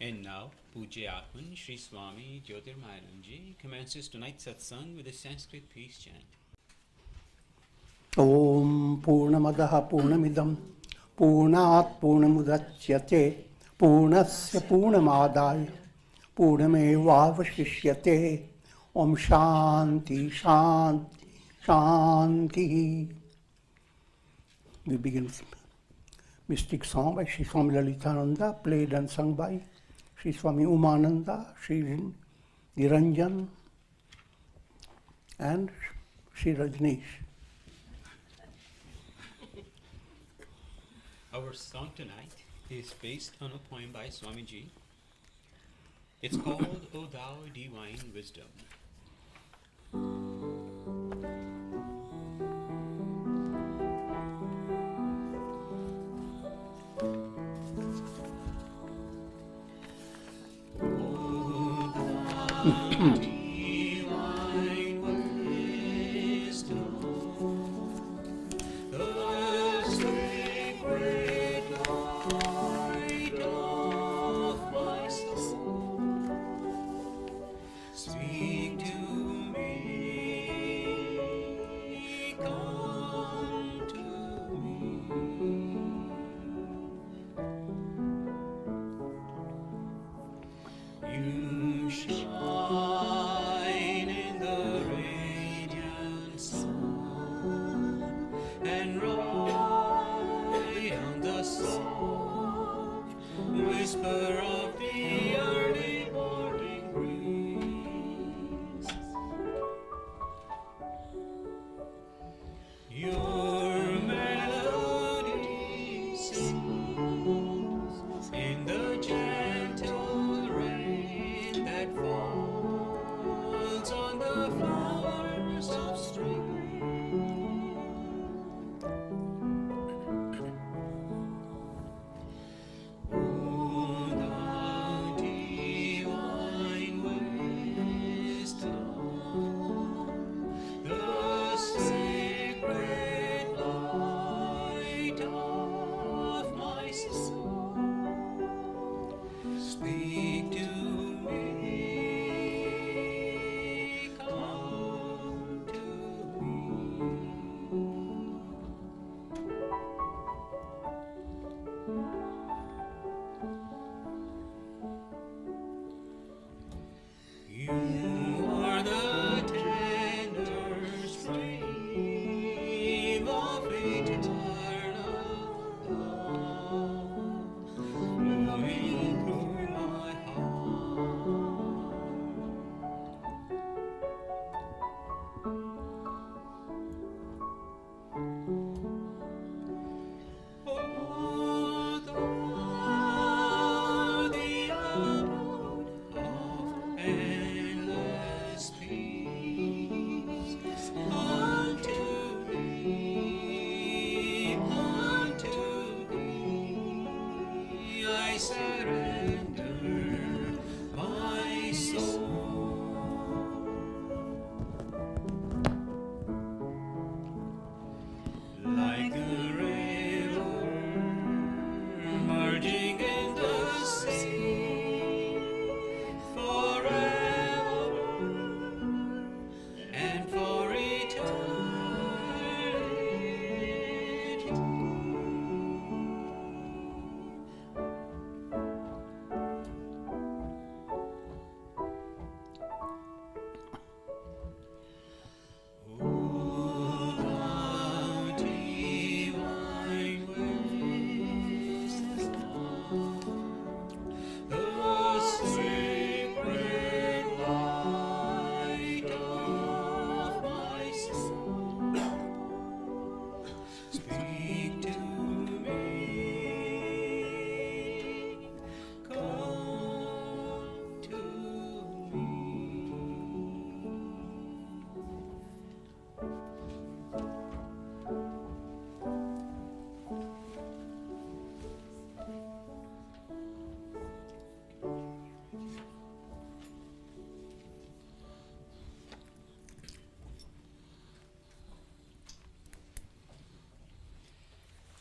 And now, Pujya Atman Sri Swami Jyotirmayananda commences tonight's Satsang with a Sanskrit peace chant. Om Purnamadaha Purnamidam Purnat Purnamudachyate Purnasya Purnamadaya Purnamevavashishyate Om Shanti Shanti Shanti. We begin with mystic song by Sri Swami Lalitananda, played and sung by Sri Swami Umananda, Sri Niranjan and Sri Rajneesh. Our song tonight is based on a poem by Swamiji. It's called O Thou Divine Wisdom.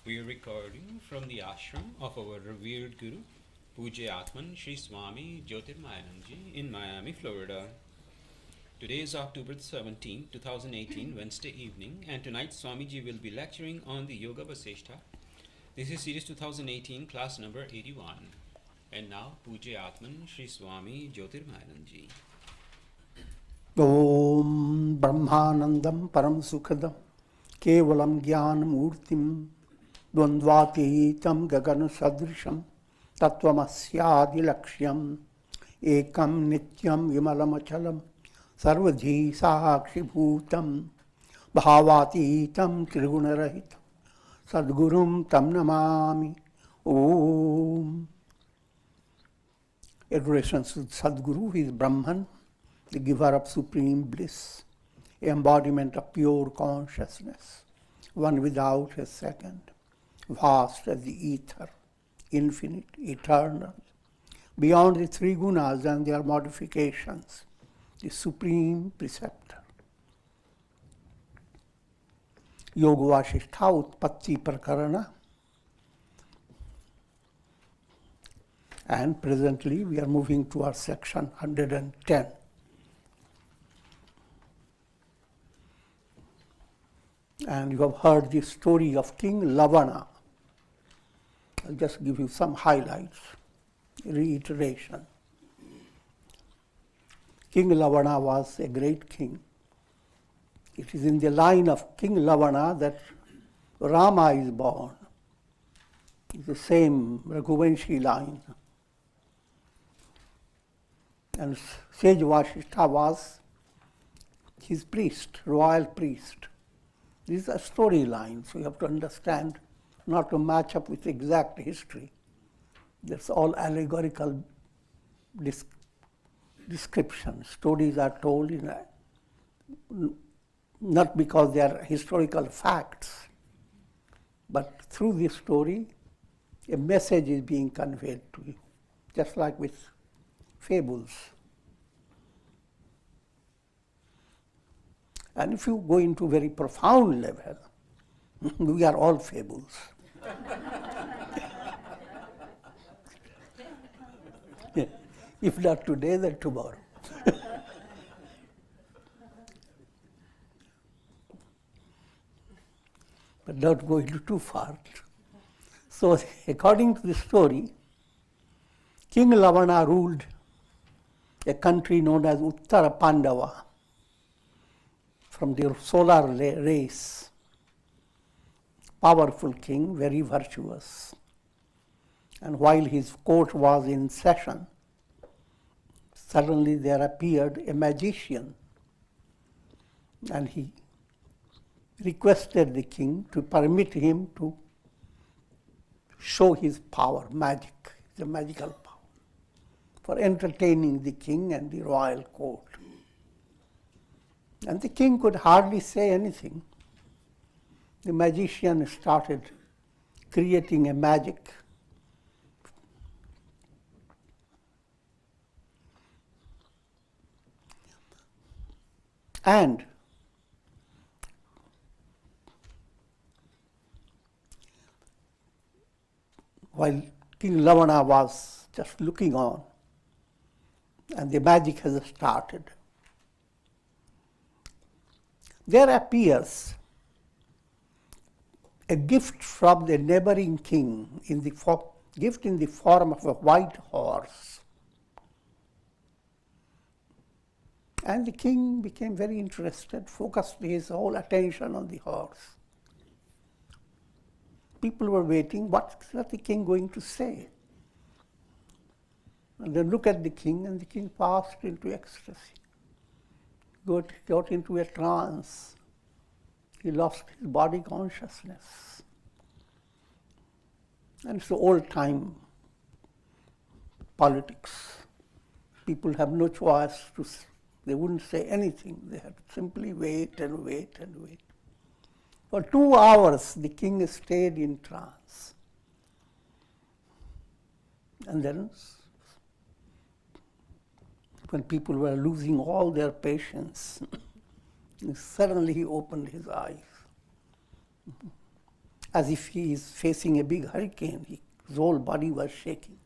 We are recording from the ashram of our revered Guru, Pujya Atman Sri Swami Jyotirmayananda in Miami, Florida. Today is October 17, 2018, Wednesday evening, and tonight Swamiji will be lecturing on the Yoga Vasistha. This is Series 2018, class number 81. And now, Pujya Atman Sri Swami Jyotirmayananda. Om Brahmanandam Param Sukhadam Kevalam Jnana Murtim Dvandvatitam Gagana Sadrisham Tattvamasya Lakshyam Ekam Nityam Vimalamachalam Sarvadhi Sakshi Bhutam Bhavatitam Trigunarahitam Sadgurum Tam Namami. Om. Adoration to Sadguru, he is Brahman, the giver of supreme bliss, embodiment of pure consciousness, one without a second, vast as the ether, infinite, eternal, beyond the three gunas and their modifications, the supreme preceptor. Yoga Vasistha Utpatti Prakarana. And presently we are moving to our section 110. And you have heard the story of King Lavana. I'll just give you some highlights, reiteration. King Lavana was a great king. It is in the line of King Lavana that Rama is born. It's the same Raghuvanshi line. And Sage Vasistha was his priest, royal priest. These are storylines, so you have to understand, not to match up with exact history. That's all allegorical description. Stories are told not because they are historical facts, but through this story, a message is being conveyed to you, just like with fables. And if you go into very profound level, we are all fables. If not today, then tomorrow. But not going too far. So, according to the story, King Lavana ruled a country known as Uttara Pandava, from the solar race. Powerful king, very virtuous. And while his court was in session, suddenly there appeared a magician, and he requested the king to permit him to show his power, magic, the magical power, for entertaining the king and the royal court. And the king could hardly say anything. The magician started creating a magic. And while King Lavana was just looking on, and the magic has started, there appears a gift from the neighboring king, gift in the form of a white horse. And the king became very interested, focused his whole attention on the horse. People were waiting, what's the king going to say? And they look at the king, and the king passed into ecstasy, got into a trance. He lost his body consciousness. And it's old-time politics. People have no choice they wouldn't say anything. They had to simply wait and wait and wait. For 2 hours, the king stayed in trance. And then, when people were losing all their patience, suddenly he opened his eyes, as if he is facing a big hurricane. His whole body was shaking.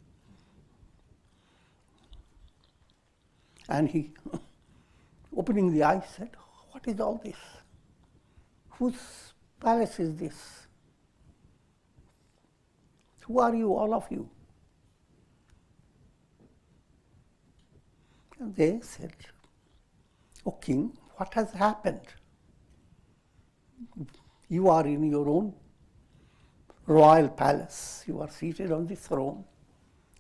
And he, opening the eyes, said, "What is all this? Whose palace is this? Who are you, all of you?" And they said, "O king, what has happened? You are in your own royal palace. You are seated on the throne.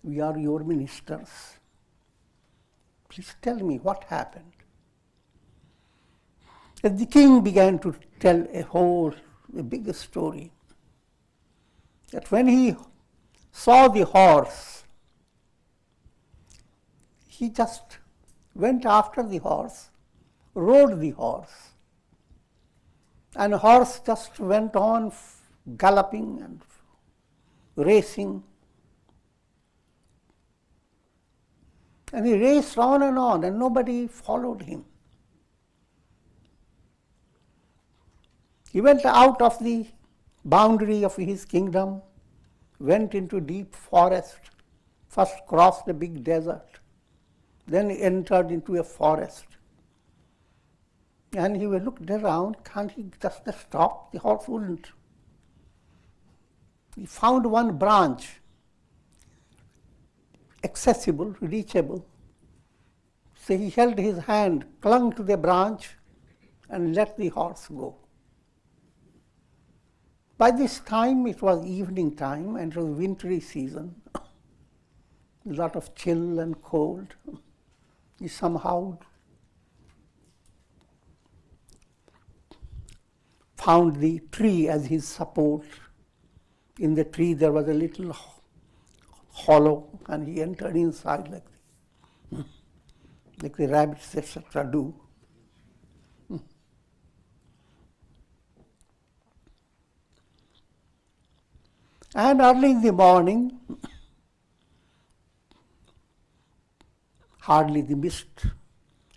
We are your ministers. Please tell me what happened." And the king began to tell a big story. That when he saw the horse, he just went after the horse, rode the horse, and the horse just went on galloping and racing. And he raced on, and nobody followed him. He went out of the boundary of his kingdom, went into deep forest, first crossed a big desert, then entered into a forest. And he looked around, can't he just stop? The horse wouldn't. He found one branch, accessible, reachable. So he held his hand, clung to the branch, and let the horse go. By this time, it was evening time, and it was wintry season. A lot of chill and cold. He somehow found the tree as his support. In the tree there was a little hollow, and he entered inside like the rabbits, etc. do. And early in the morning, hardly the mist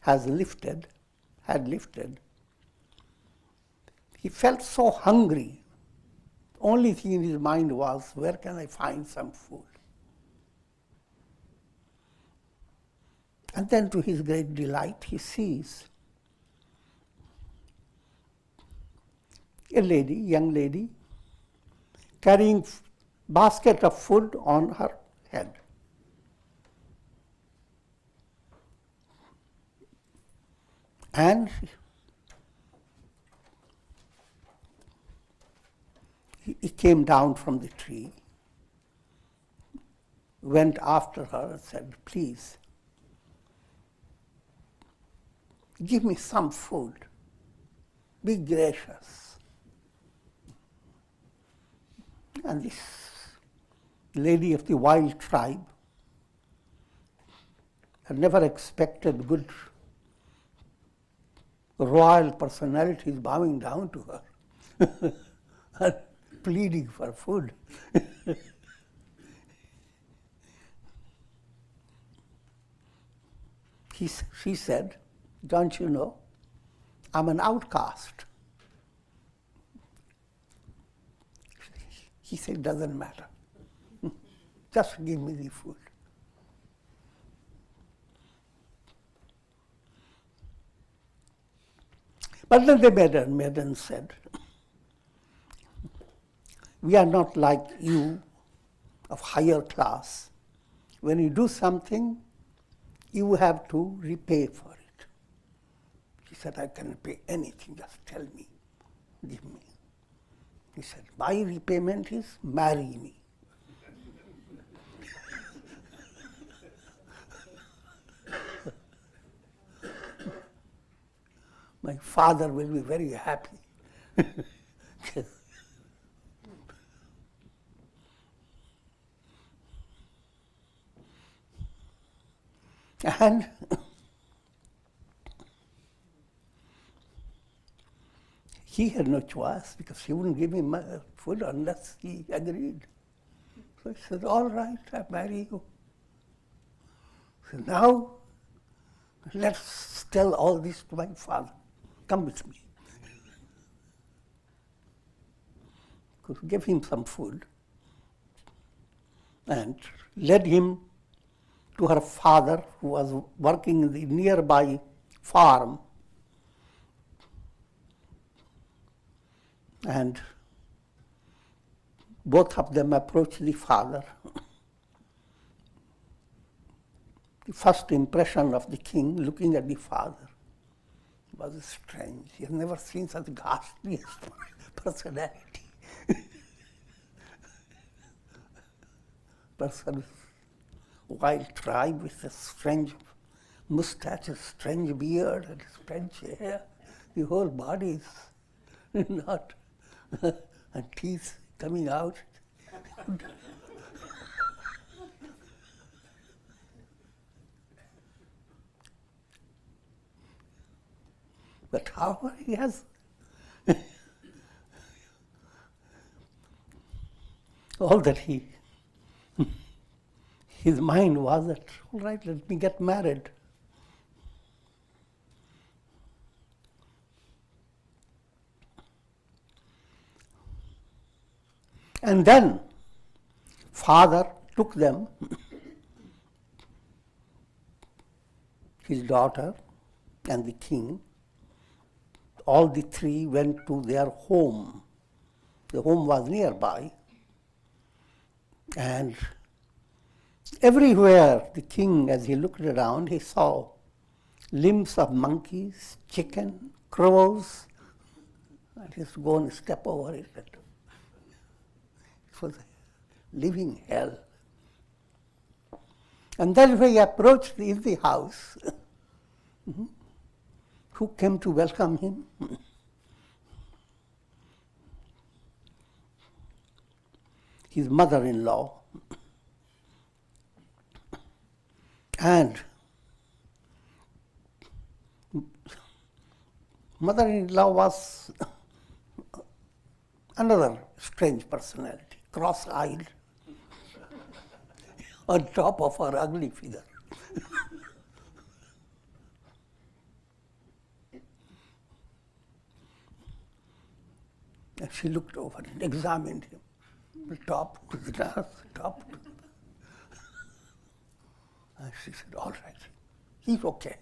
had lifted, he felt so hungry. Only thing in his mind was, where can I find some food? And then to his great delight, he sees a lady, young lady, carrying basket of food on her head. And he came down from the tree, went after her and said, "Please, give me some food. Be gracious." And this lady of the wild tribe had never expected good royal personalities bowing down to her and pleading for food. She said, "Don't you know, I'm an outcast." He said, "Doesn't matter. Just give me the food." But then the maiden said, "We are not like you of higher class. When you do something, you have to repay for it." He said, "I can pay anything, just tell me, give me." He said, "My repayment is marry me." My father will be very happy. And he had no choice because she wouldn't give him food unless he agreed. So he said, "All right, I marry you." So now, let's tell all this to my father. Come with me. Give him some food and led him to her father, who was working in the nearby farm. And both of them approached the father. The first impression of the king looking at the father was strange. He had never seen such ghastly personality. Person, wild tribe with a strange mustache, a strange beard, and strange hair. The whole body is not, and teeth coming out. But however, he has all that his mind was that, all right, let me get married. And then father took them, his daughter and the king. All the three went to their home. The home was nearby. And everywhere the king, as he looked around, he saw limbs of monkeys, chicken, crows, and he used to go and step over it. It was a living hell. And then when he approached the house, who came to welcome him? His mother-in-law. And mother-in-law was another strange personality, cross-eyed, on top of her ugly figure. And she looked over and examined him, the top to the earth, top to the... And she said, all right, he's okay.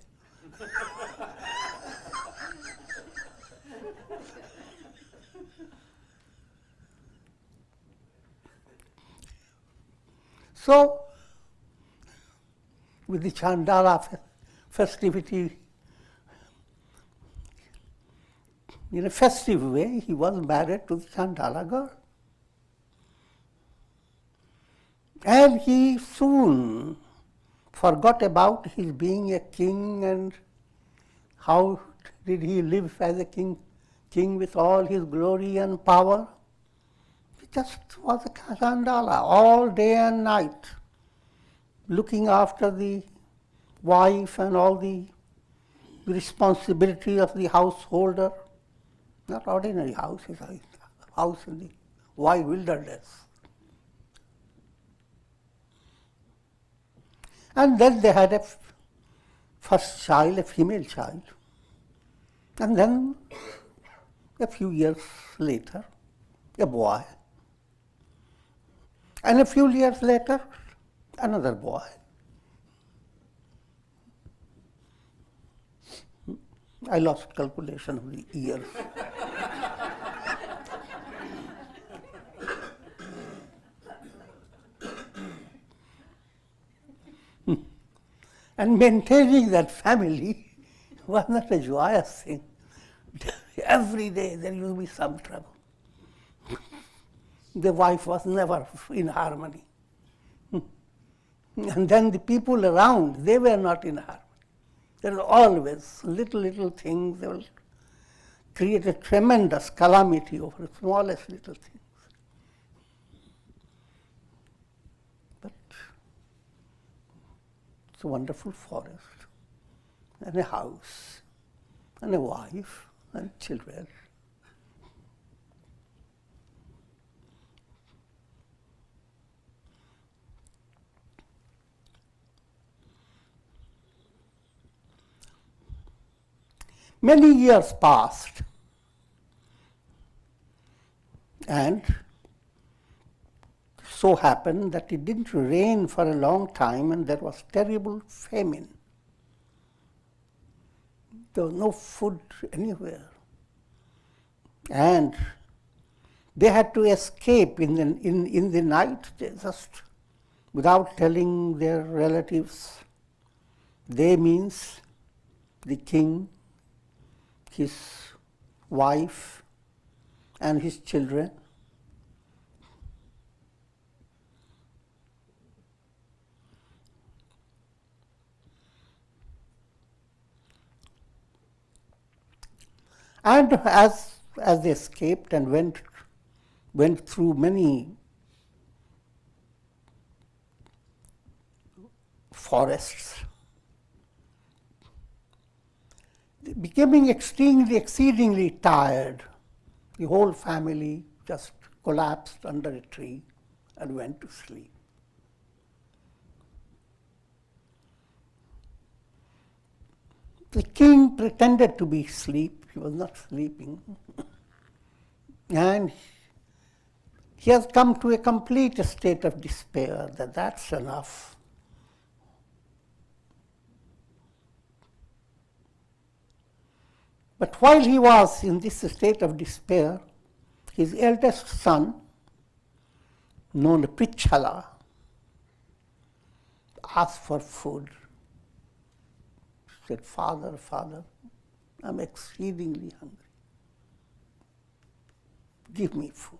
So, with the Chandala festivity, in a festive way, he was married to the Chandala girl. And he soon forgot about his being a king and how did he live as a king with all his glory and power. He just was a Chandala all day and night, looking after the wife and all the responsibility of the householder. Not ordinary house, it's a house in the wide wilderness. And then they had a first child, a female child. And then, a few years later, a boy. And a few years later, another boy. I lost calculation of the years. And maintaining that family was not a joyous thing. Every day there used to be some trouble. The wife was never in harmony. And then the people around, they were not in harmony. There were always little things that will create a tremendous calamity over the smallest little things. But it's a wonderful forest, and a house, and a wife, and children. Many years passed, so happened that it didn't rain for a long time and there was terrible famine. There was no food anywhere. And they had to escape in the night, just without telling their relatives. They means the king, his wife, and his children. And as they escaped and went through many forests, becoming exceedingly tired, the whole family just collapsed under a tree and went to sleep. The king pretended to be asleep. He was not sleeping. And he has come to a complete state of despair that that's enough. But while he was in this state of despair, his eldest son, known as Prichala, asked for food. He said, Father, I'm exceedingly hungry. Give me food.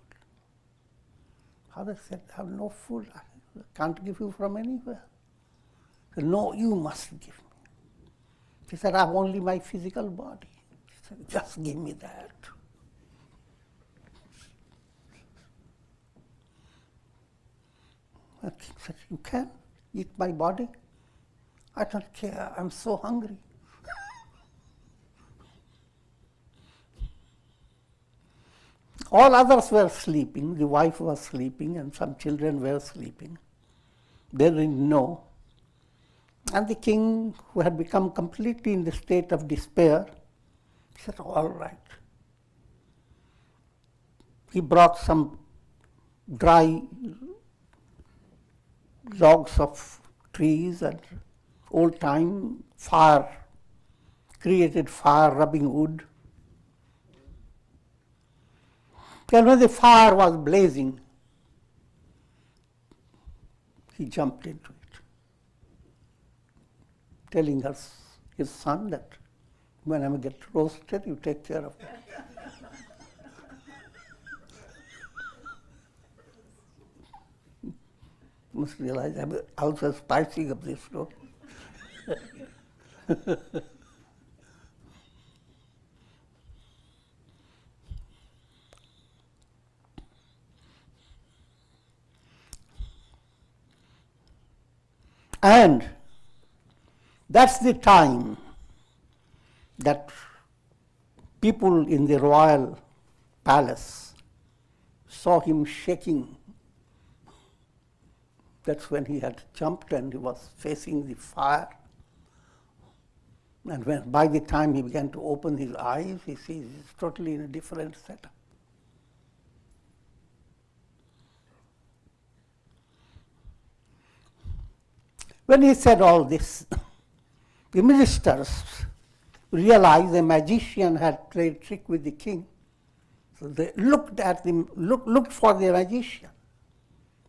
Father said, I have no food. I can't give you from anywhere. He said, no, you must give me. He said, I have only my physical body. He said, just give me that. The king said, you can eat my body? I don't care, I'm so hungry. All others were sleeping, the wife was sleeping, and some children were sleeping. They didn't know. And the king, who had become completely in the state of despair, said, all right. He brought some dry logs of trees and old-time fire, created fire rubbing wood. And when the fire was blazing, he jumped into it, telling his son that when I get roasted, you take care of me. Must realize I'm also spicing up this story. And that's the time that people in the royal palace saw him shaking. That's when he had jumped and he was facing the fire. And by the time he began to open his eyes, he sees he's totally in a different setup. When he said all this, the ministers realized a magician had played trick with the king. So they looked for the magician,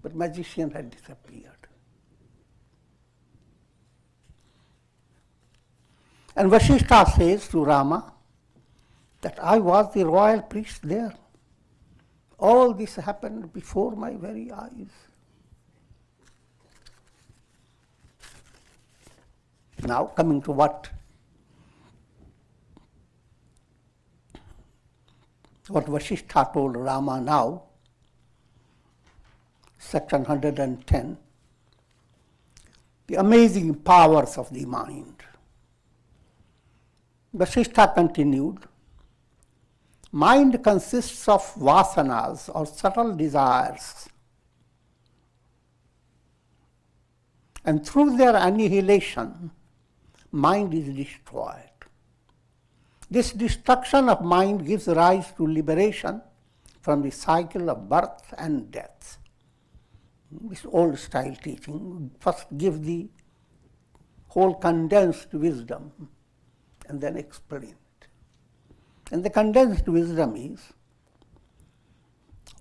but magician had disappeared. And Vasistha says to Rama that I was the royal priest there. All this happened before my very eyes. Now coming to what Vasistha told Rama now, section 110, the amazing powers of the mind. Vasistha continued, mind consists of vasanas or subtle desires, and through their annihilation, mind is destroyed. This destruction of mind gives rise to liberation from the cycle of birth and death. this old style teaching, first give the whole condensed wisdom and then explain it. And the condensed wisdom is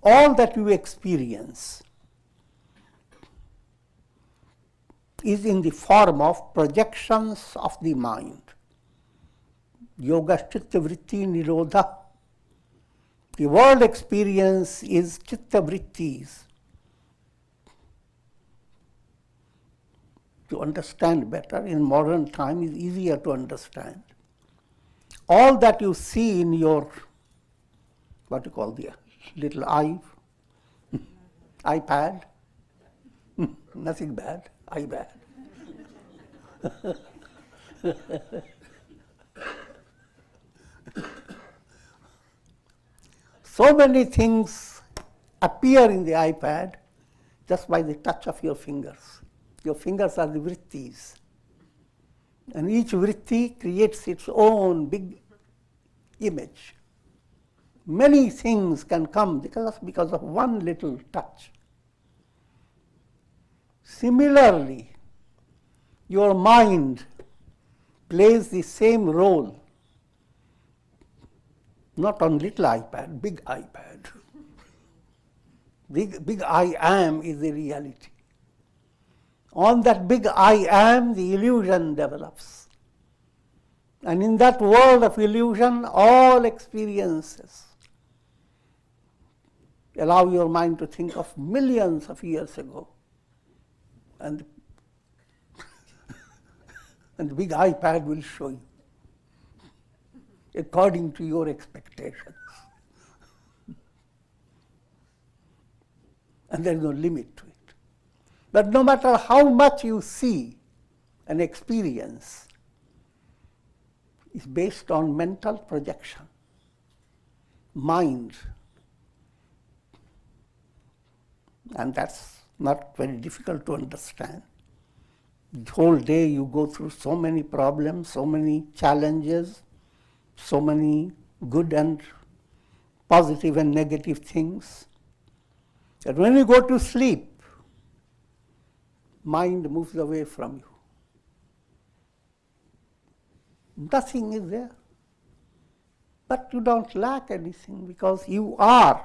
all that you experience is in the form of projections of the mind. Yoga chitta vritti nirodha. The world experience is chitta vrittis. To understand better, in modern time is easier to understand. All that you see in your, what you call the little iPad, nothing bad, iPad. So many things appear in the iPad just by the touch of your fingers. Your fingers are the vrittis. And each vritti creates its own big image. Many things can come because of one little touch. Similarly, your mind plays the same role, not on little iPad, big iPad. Big I am is the reality. On that big I am, the illusion develops. And in that world of illusion, all experiences allow your mind to think of millions of years ago. And the big iPad will show you according to your expectations. And there is no limit to it. But no matter how much you see and experience, is based on mental projection, mind. And that's not very difficult to understand. The whole day you go through so many problems, so many challenges, so many good and positive and negative things, that when you go to sleep, mind moves away from you. Nothing is there. But you don't lack anything because you are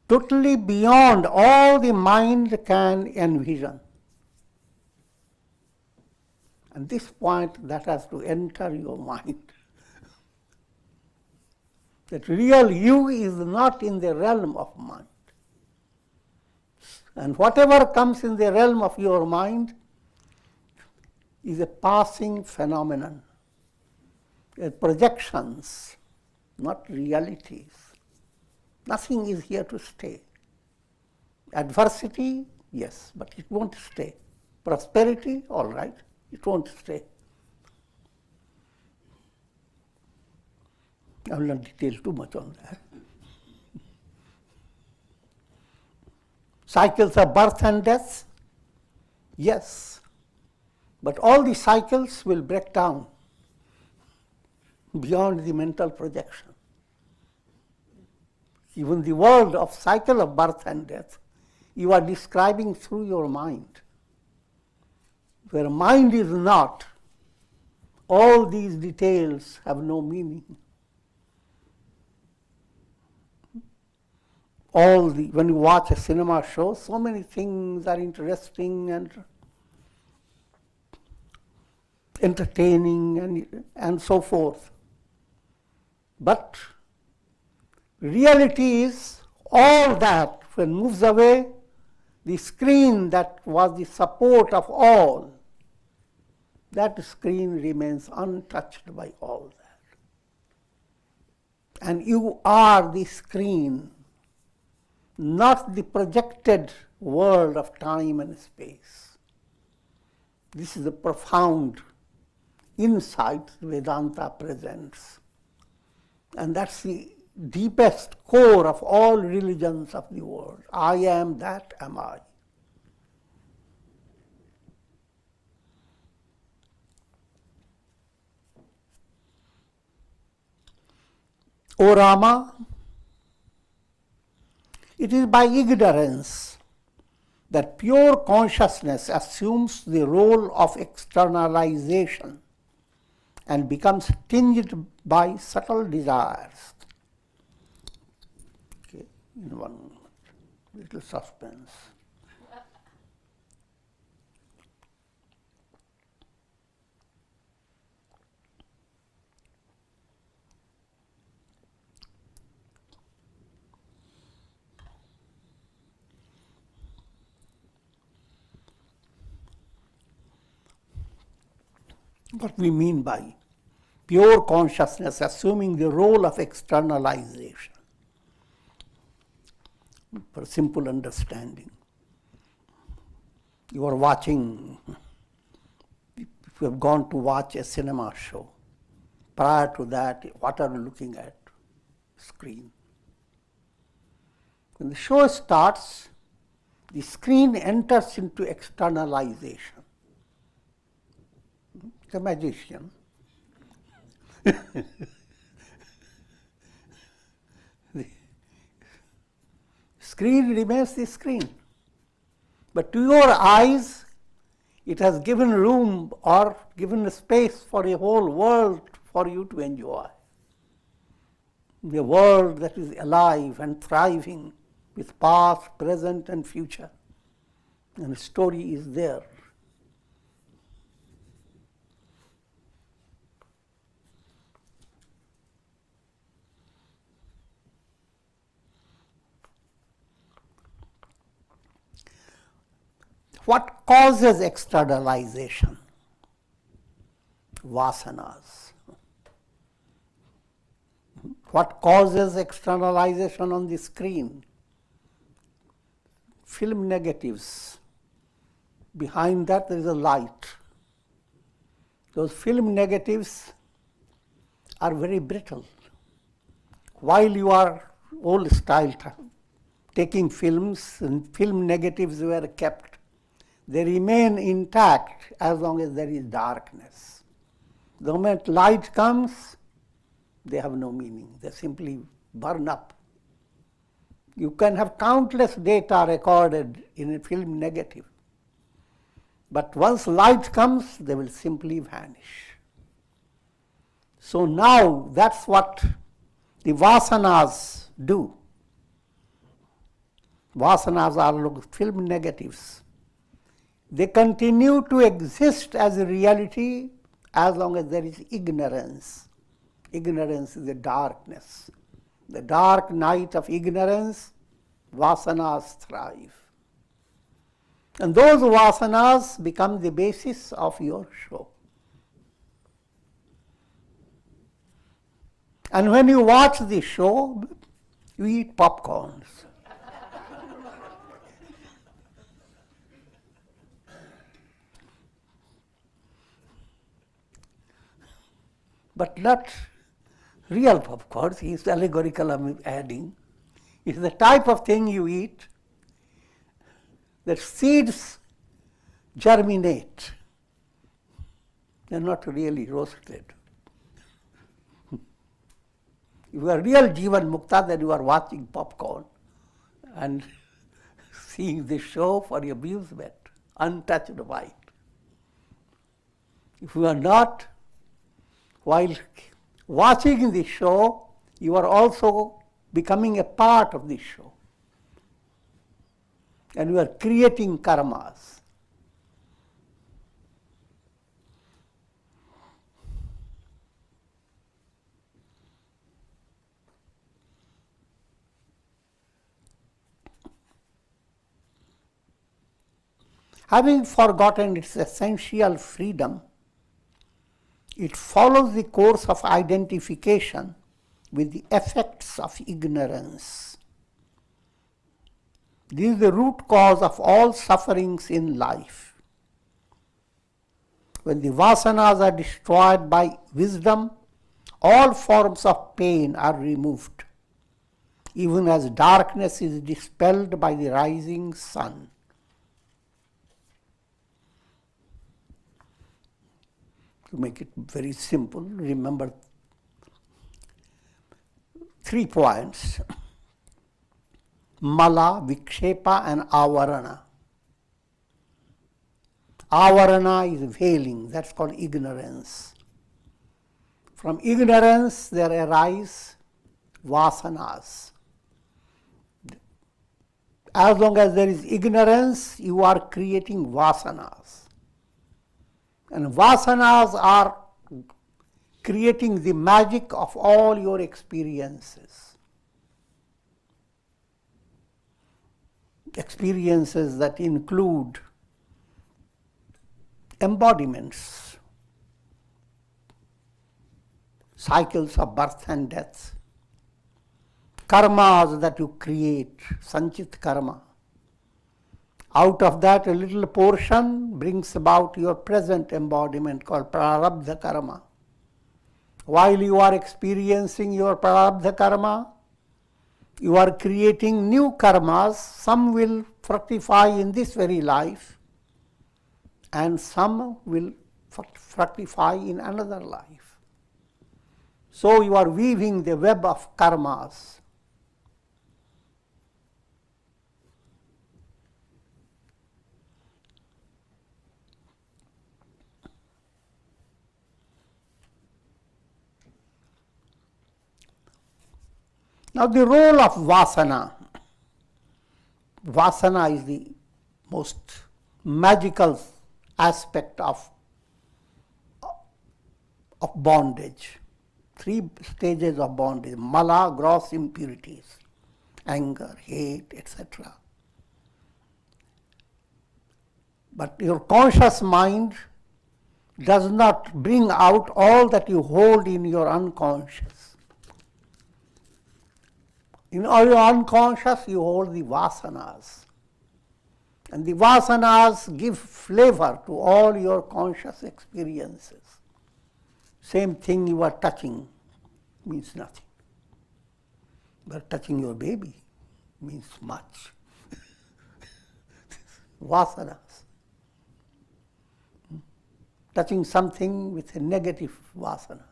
totally beyond all the mind can envision. And this point that has to enter your mind. That real you is not in the realm of mind. And whatever comes in the realm of your mind is a passing phenomenon. Projections, not realities. Nothing is here to stay. Adversity, yes, but it won't stay. Prosperity, all right, it won't stay. I will not detail too much on that. Cycles of birth and death, yes, but all the cycles will break down beyond the mental projection. Even the world of cycle of birth and death, you are describing through your mind. Where mind is not, all these details have no meaning. When you watch a cinema show, so many things are interesting and entertaining and so forth. But reality is all that, when moves away, the screen that was the support of all, that screen remains untouched by all that. And you are the screen, not the projected world of time and space. This is the profound insight Vedanta presents. And that's the deepest core of all religions of the world. I am, that am I. O Rama, it is by ignorance that pure consciousness assumes the role of externalization and becomes tinged by subtle desires. Okay, in one moment, little suspense. What we mean by pure consciousness assuming the role of externalization, for simple understanding. You are watching, if you have gone to watch a cinema show, prior to that, what are you looking at? Screen. When the show starts, the screen enters into externalization. The magician. The screen remains the screen. But to your eyes, it has given room or given space for a whole world for you to enjoy. The world that is alive and thriving with past, present, and future. And the story is there. What causes externalization? Vasanas. What causes externalization on the screen? Film negatives. Behind that there is a light. Those film negatives are very brittle. While you are old style taking films and film negatives were kept, they remain intact as long as there is darkness. The moment light comes, they have no meaning. They simply burn up. You can have countless data recorded in a film negative. But once light comes, they will simply vanish. So now that's what the vasanas do. Vasanas are like film negatives. They continue to exist as a reality as long as there is ignorance. Ignorance is a darkness. The dark night of ignorance, vasanas thrive. And those vasanas become the basis of your show. And when you watch the show, you eat popcorns. But not real popcorn, it's allegorical I'm adding. It's the type of thing you eat that seeds germinate. They're not really roasted. If you are real Jivan Mukta, then you are watching popcorn and seeing the show for your amusement, untouched by it. If you are not, while watching the show, you are also becoming a part of the show. And you are creating karmas. Having forgotten its essential freedom, it follows the course of identification with the effects of ignorance. This is the root cause of all sufferings in life. When the vasanas are destroyed by wisdom, all forms of pain are removed, even as darkness is dispelled by the rising sun. To make it very simple, remember 3 points. Mala, Vikshepa and Avarana. Avarana is veiling, that's called ignorance. From ignorance there arise vasanas. As long as there is ignorance, you are creating vasanas. And vasanas are creating the magic of all your experiences. Experiences that include embodiments, cycles of birth and death, karmas that you create, sanchit karma. Out of that, a little portion brings about your present embodiment called prarabdha karma. While you are experiencing your prarabdha karma, you are creating new karmas. Some will fructify in this very life, and some will fructify in another life. So you are weaving the web of karmas. Now the role of vasana. Vasana is the most magical aspect of bondage. 3 stages of bondage: mala, gross impurities, anger, hate, etc. But your conscious mind does not bring out all that you hold in your unconscious. In your unconscious, you hold the vasanas. And the vasanas give flavor to all your conscious experiences. Same thing you are touching means nothing. But touching your baby means much. Vasanas. Touching something with a negative vasana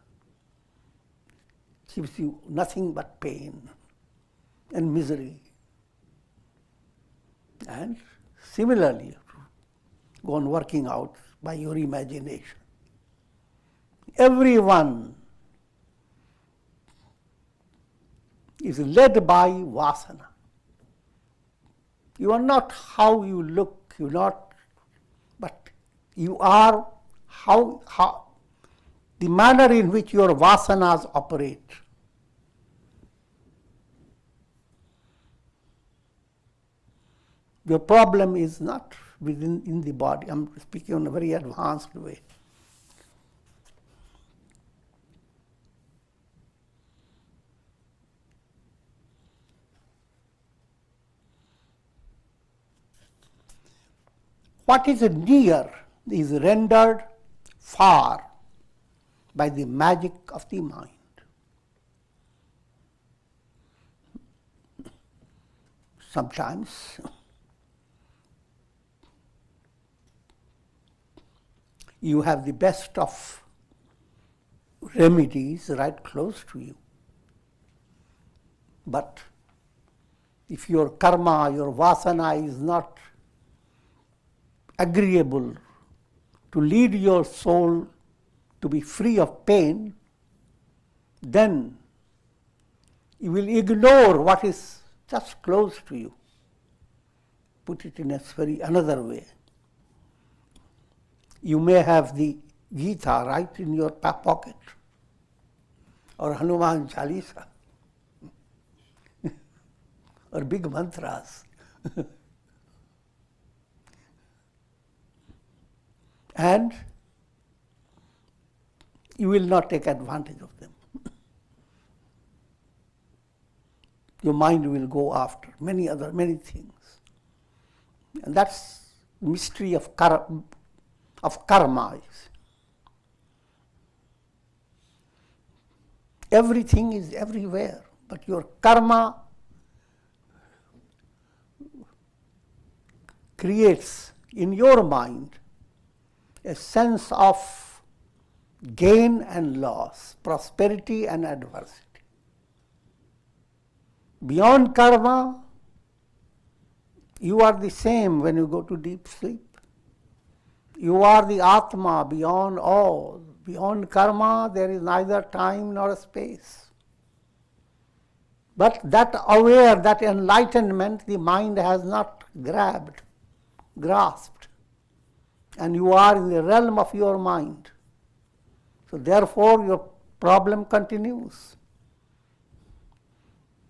gives you nothing but pain and misery. And similarly, go on working out by your imagination. Everyone is led by vasana. You are not how you look, you are not, but you are how the manner in which your vasanas operate. Your problem is not in the body. I'm speaking in a very advanced way. What is near is rendered far by the magic of the mind. Sometimes you have the best of remedies right close to you. But if your karma, your vasana is not agreeable to lead your soul to be free of pain, then you will ignore what is just close to you. Put it in a very another way. You may have the Gita right in your pocket, or Hanuman Chalisa, or big mantras. And you will not take advantage of them. Your mind will go after many things. And that's the mystery of karma. Everything is everywhere, but your karma creates in your mind a sense of gain and loss, prosperity and adversity. Beyond karma, you are the same when you go to deep sleep. You are the Atma beyond all. Beyond karma, there is neither time nor space. But that aware, that enlightenment, the mind has not grasped. And you are in the realm of your mind. So therefore your problem continues.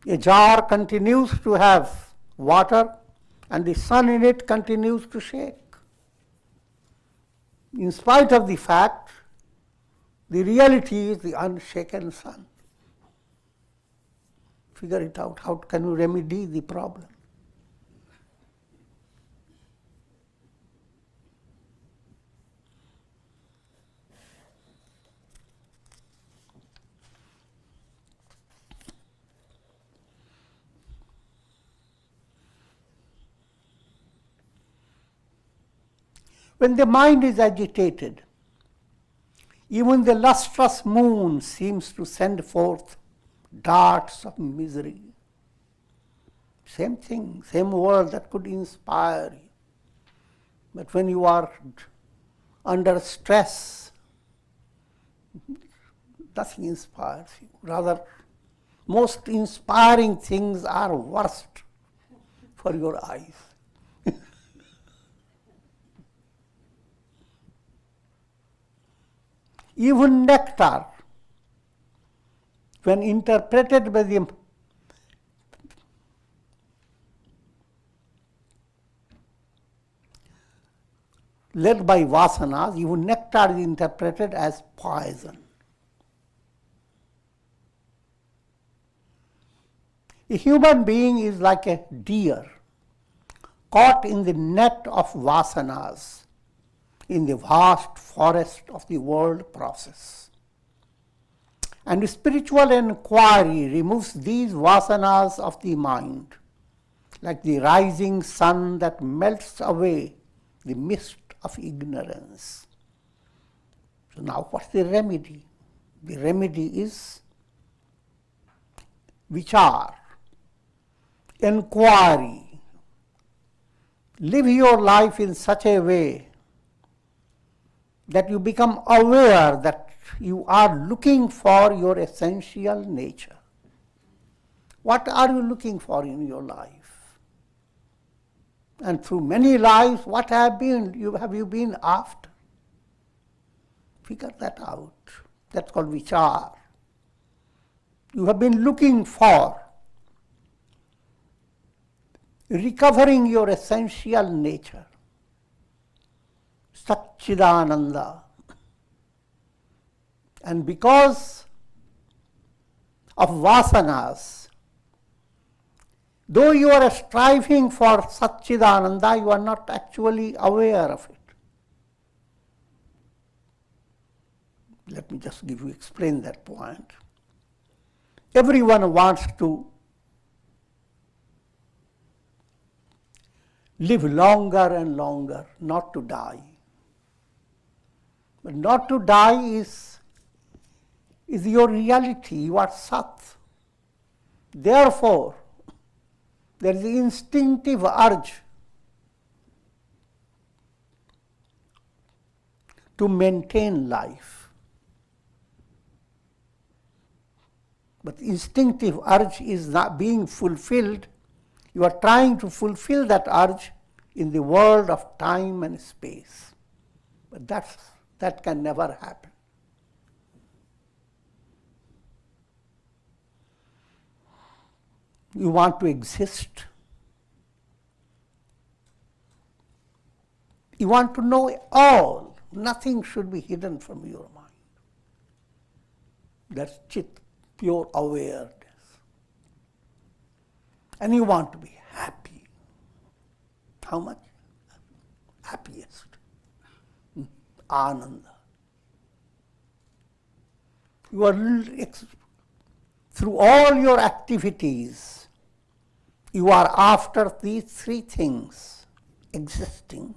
A jar continues to have water and the sun in it continues to shake. In spite of the fact, the reality is the unshaken sun. Figure it out. How can you remedy the problem? When the mind is agitated, even the lustrous moon seems to send forth darts of misery. Same thing, same word that could inspire you. But when you are under stress, nothing inspires you. Rather, most inspiring things are worst for your eyes. Even nectar, when interpreted by the led by vasanas, even nectar is interpreted as poison. A human being is like a deer caught in the net of vasanas in the vast forest of the world process. And spiritual enquiry removes these vasanas of the mind, like the rising sun that melts away the mist of ignorance. So now what's the remedy? The remedy is vichar, enquiry. Live your life in such a way that you become aware that you are looking for your essential nature. What are you looking for in your life? And through many lives, what have you been after? Figure that out. That's called vichar. You have been looking for recovering your essential nature. Satchidananda. And because of vasanas, though you are striving for Satchidananda, you are not actually aware of it. Let me just explain that point. Everyone wants to live longer and longer, not to die. But not to die is your reality, you are Sat. Therefore, there is the instinctive urge to maintain life. But instinctive urge is not being fulfilled. You are trying to fulfill that urge in the world of time and space. But that can never happen. You want to exist. You want to know all. Nothing should be hidden from your mind. That's chit, pure awareness. And you want to be happy. How much? Happiest. Ananda. You are through all your activities, you are after these three things: existing,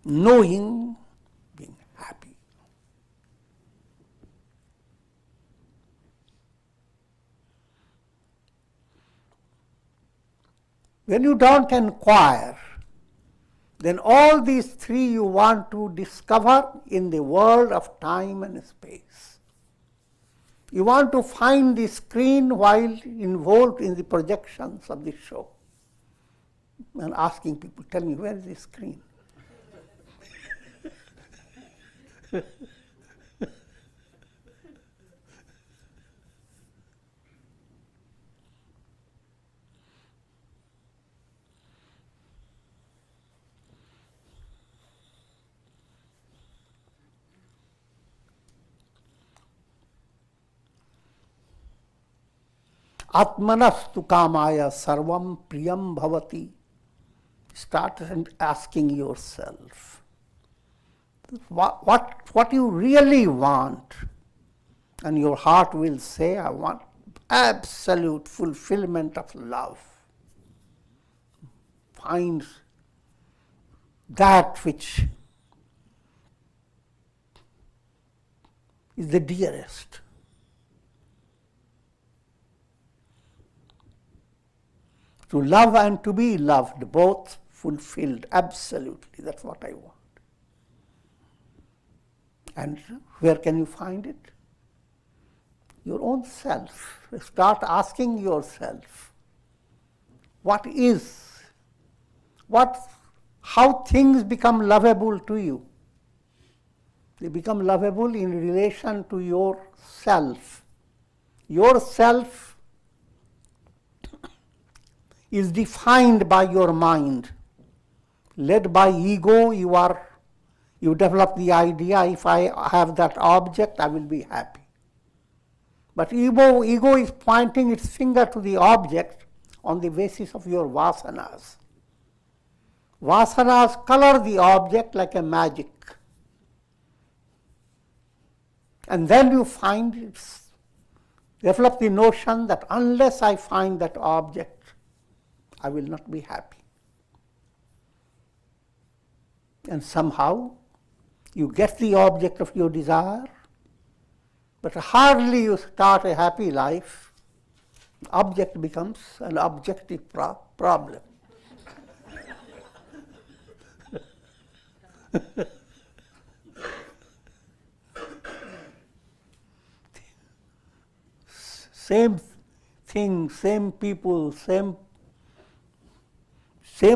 knowing, being happy. When you don't inquire, then all these three you want to discover in the world of time and space. You want to find the screen while involved in the projections of the show. And asking people, tell me, where is the screen? Atmanastu kamaya sarvam priyam bhavati. Start asking yourself what you really want, and your heart will say, I want absolute fulfillment of love. Find that which is the dearest. To love and to be loved, both fulfilled, absolutely. That's what I want. And where can you find it? Your own self. Start asking yourself, how things become lovable to you. They become lovable in relation to yourself. Yourself is defined by your mind. Led by ego, you develop the idea, if I have that object, I will be happy. But ego is pointing its finger to the object on the basis of your vasanas. Vasanas color the object like a magic. And then you develop the notion that unless I find that object, I will not be happy. And somehow you get the object of your desire, but hardly you start a happy life, the object becomes an objective problem. Same thing, same people, same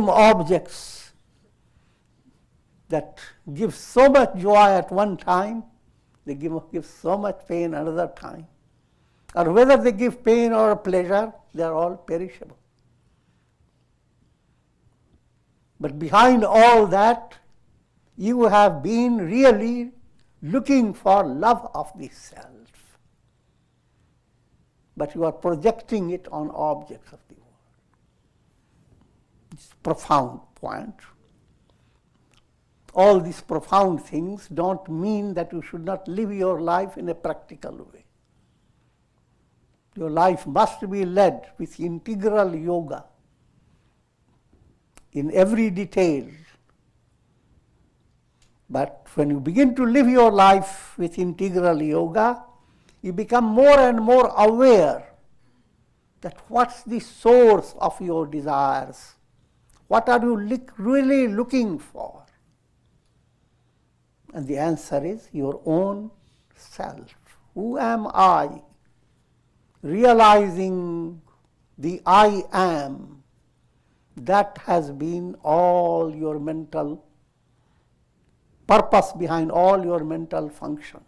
objects that give so much joy at one time, they give so much pain another time. Or whether they give pain or pleasure, they are all perishable. But behind all that, you have been really looking for love of the self. But you are projecting it on objects of the world. It's a profound point. All these profound things don't mean that you should not live your life in a practical way. Your life must be led with integral yoga in every detail. But when you begin to live your life with integral yoga, you become more and more aware that what's the source of your desires? What are you really looking for? And the answer is your own self. Who am I? Realizing the I am, that has been all your mental purpose behind all your mental functions.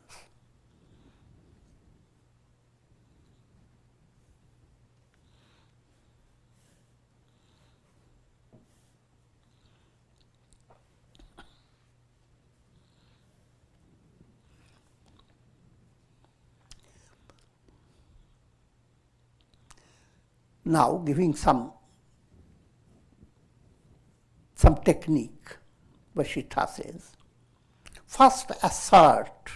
Now, giving some technique, Vasistha says, first assert,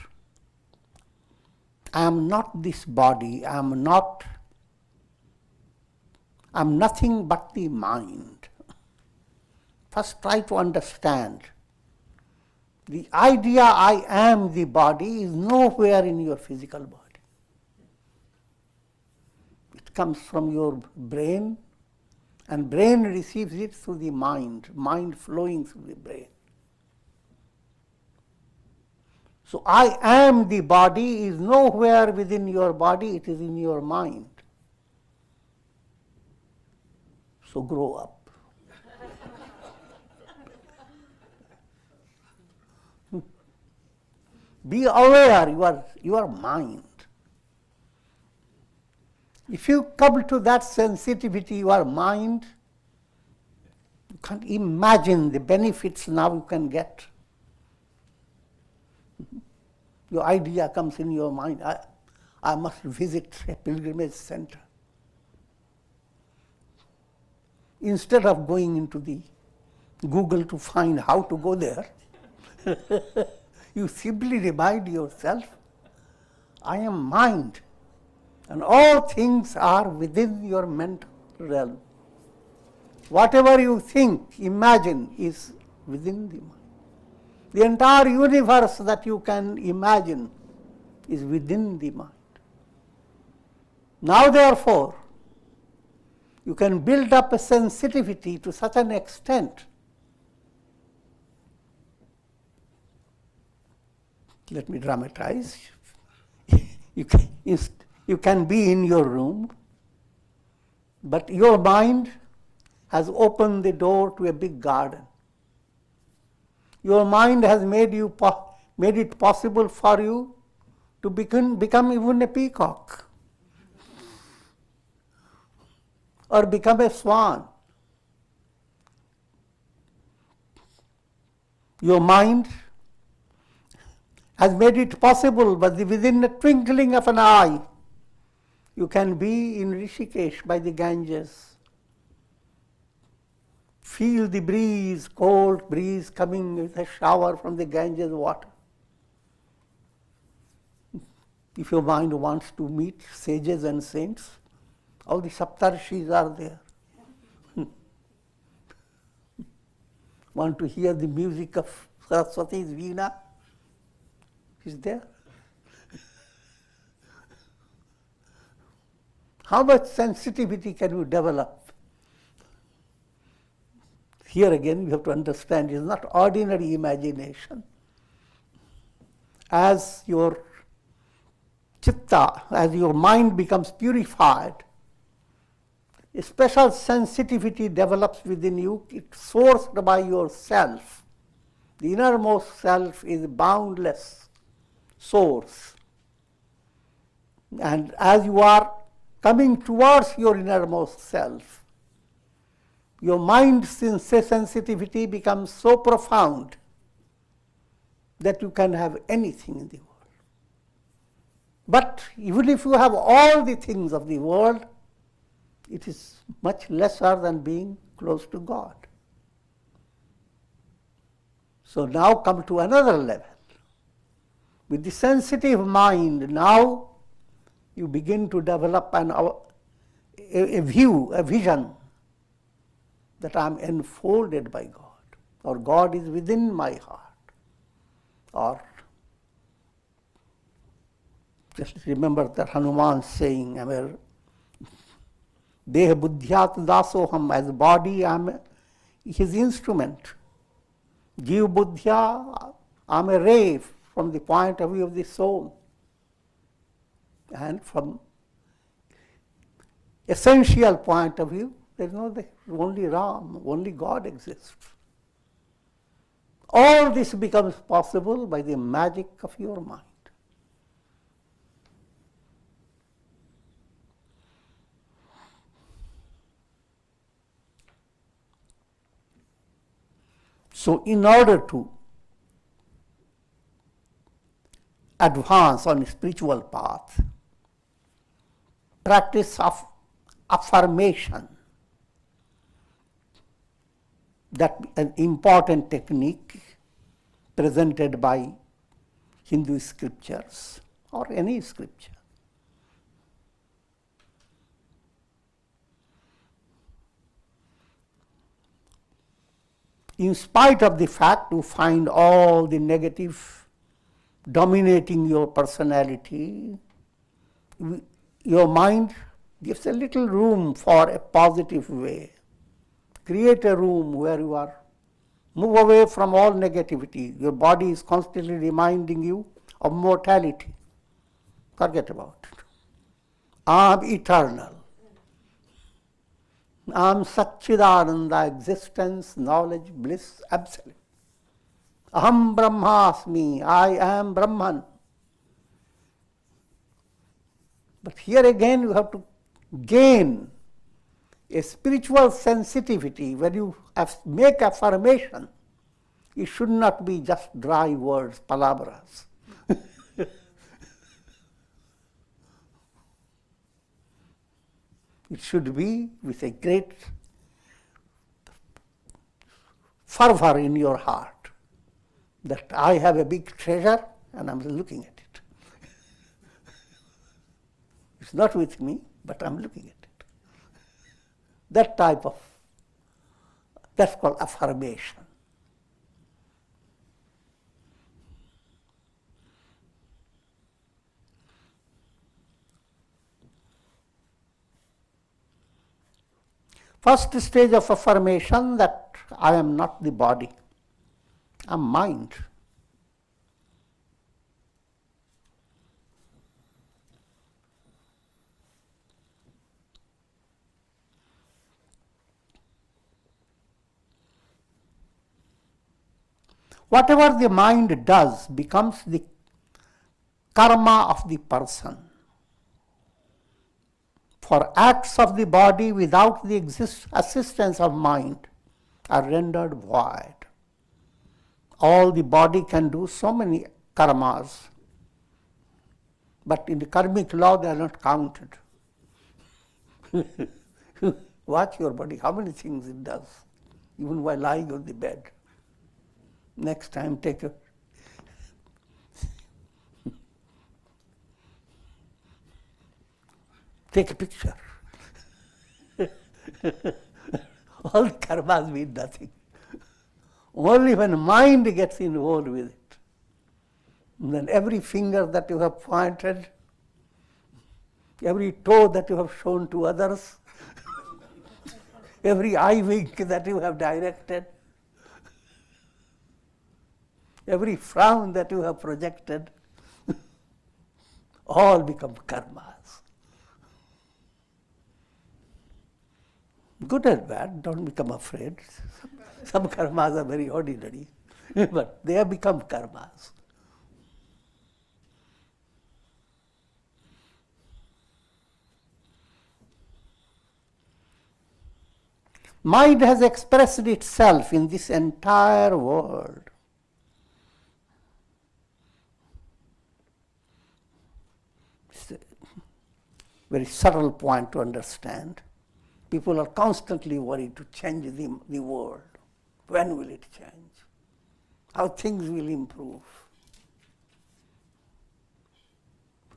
I am not this body, I am nothing but the mind. First try to understand. The idea I am the body is nowhere in your physical body. It comes from your brain And brain receives it through the mind flowing through the brain. So I am the body is nowhere within your body, it is in your mind. So grow up. Be aware your mind. If you come to that sensitivity, your mind, you can't imagine the benefits now you can get. Your idea comes in your mind, I must visit a pilgrimage center. Instead of going into the Google to find how to go there, you simply remind yourself, I am mind, and all things are within your mental realm. Whatever you think, imagine is within the mind. The entire universe that you can imagine is within the mind. Now therefore, you can build up a sensitivity to such an extent. Let me dramatize. You can be in your room, but your mind has opened the door to a big garden. Your mind has made it possible for you to become even a peacock or become a swan. Your mind has made it possible, but within the twinkling of an eye, you can be in Rishikesh by the Ganges. Feel the breeze, cold breeze coming with a shower from the Ganges water. If your mind wants to meet sages and saints, all the Saptarshis are there. Want to hear the music of Saraswati's Veena? Is there? How much sensitivity can you develop? Here again, you have to understand, it is not ordinary imagination. As your chitta, as your mind becomes purified, a special sensitivity develops within you. It's sourced by yourself. The innermost self is a boundless source. And as you are coming towards your innermost self, your mind's sensitivity becomes so profound that you can have anything in the world. But even if you have all the things of the world, it is much lesser than being close to God. So now come to another level. With the sensitive mind, now you begin to develop a vision that I am enfolded by God, or God is within my heart, or just remember that Hanuman saying, Deha buddhyat dasoham, as body I am his instrument. Jiv buddhya, I am a ray from the point of view of the soul. And from essential point of view, there is only Ram, only God exists. All this becomes possible by the magic of your mind. So in order to advance on a spiritual path, practice of affirmation, that an important technique presented by Hindu scriptures or any scripture. In spite of the fact you find all the negative dominating your personality, your mind gives a little room for a positive way. Create a room where you are. Move away from all negativity. Your body is constantly reminding you of mortality. Forget about it. I am eternal. I am Satchidananda, existence, knowledge, bliss, absolute. Aham Brahmasmi, I am Brahman. But here again you have to gain a spiritual sensitivity. When you make affirmation, it should not be just dry words, palabras. It should be with a great fervor in your heart that I have a big treasure and I'm looking at it. It's not with me, but I'm looking at it. That type of, that's called affirmation. First stage of affirmation that I am not the body, I'm mind. Whatever the mind does becomes the karma of the person. For acts of the body without the assistance of mind are rendered void. All the body can do so many karmas, but in the karmic law they are not counted. Watch your body, how many things it does, even while lying on the bed. Next time take a picture. All karmas mean nothing. Only when mind gets involved with it, then every finger that you have pointed, every toe that you have shown to others, every eye wink that you have directed, every frown that you have projected, all become karmas. Good and bad, don't become afraid. Some karmas are very ordinary, but they have become karmas. Mind has expressed itself in this entire world. It's a very subtle point to understand. People are constantly worried to change the world. When will it change? How things will improve?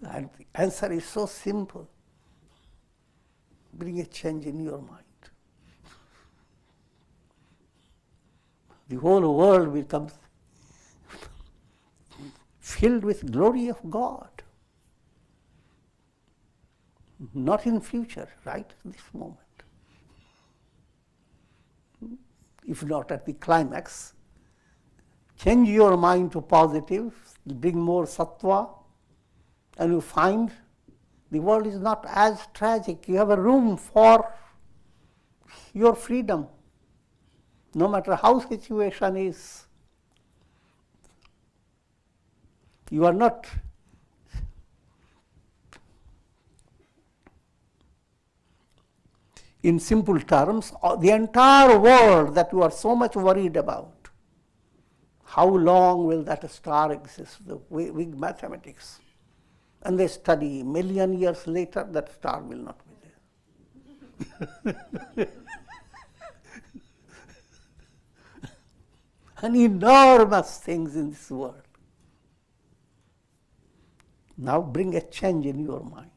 And the answer is so simple. Bring a change in your mind. The whole world becomes filled with glory of God. Not in future, right at this moment. If not at the climax, change your mind to positive, bring more sattva, and you find the world is not as tragic. You have a room for your freedom. No matter how situation is, you are not in simple terms, the entire world that you are so much worried about, how long will that star exist? The big mathematics. And they study, 1,000,000 years later, that star will not be there. And enormous things in this world. Now bring a change in your mind.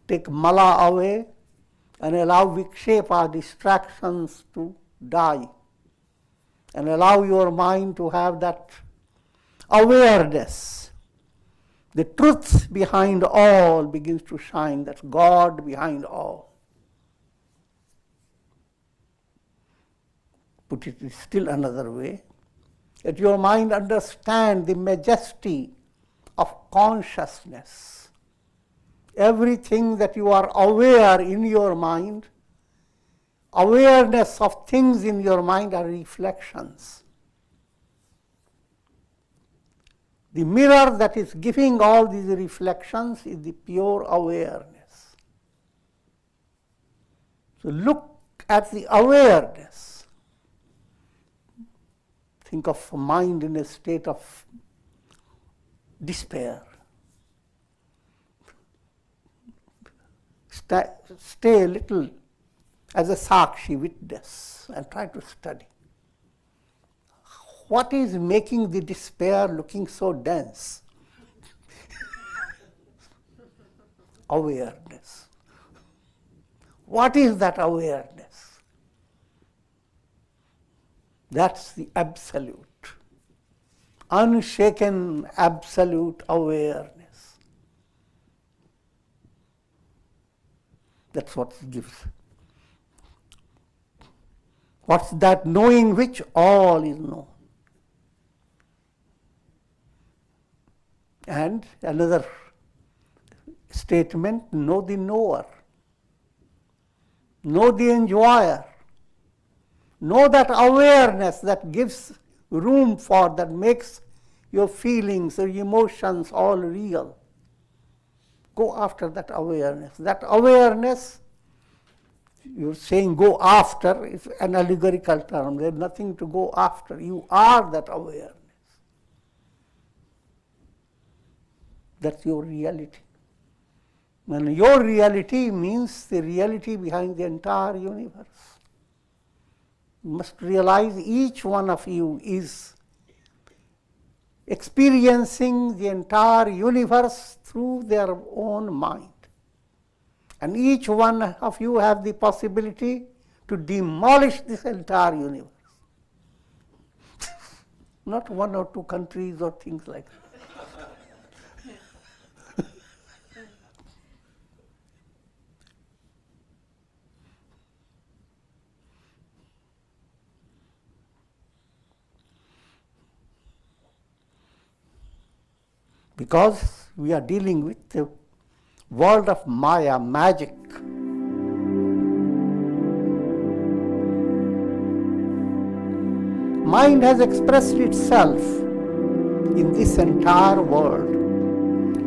Take mala away and allow vikshepa, distractions, to die. And allow your mind to have that awareness. The truth behind all begins to shine. That's God behind all. put it still another way, that your mind understand the majesty of consciousness. Everything that you are aware in your mind, awareness of things in your mind are reflections. The mirror that is giving all these reflections is the pure awareness. So look at the awareness. Think of a mind in a state of despair. Stay a little as a Sakshi witness and try to study. What is making the despair looking so dense? Awareness. What is that awareness? That's the absolute, unshaken absolute awareness. That's what it gives. What's that knowing which all is known? And another statement, know the knower. Know the enjoyer. Know that awareness that gives room for, that makes your feelings or emotions all real. Go after that awareness. That awareness, you're saying go after, is an allegorical term. There's nothing to go after. You are that awareness. That's your reality. And your reality means the reality behind the entire universe. You must realize each one of you is experiencing the entire universe through their own mind. And each one of you have the possibility to demolish this entire universe. Not one or two countries or things like that. Because we are dealing with the world of Maya, magic. Mind has expressed itself in this entire world.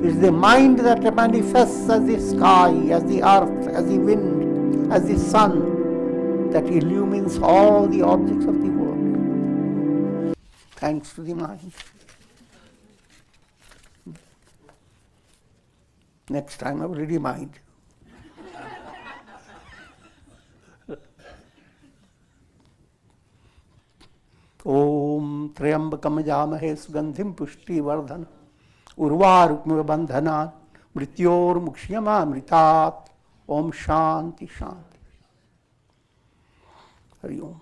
It's the mind that manifests as the sky, as the earth, as the wind, as the sun, that illumines all the objects of the world. Thanks to the mind. Next time I will remind. Om Triambakam Jamahe Sugandhim Pushti Vardhana Urvarukmiva Bandhana Mrityor Mukshiyama Mritat Om Shanti Shanti. Hari Om.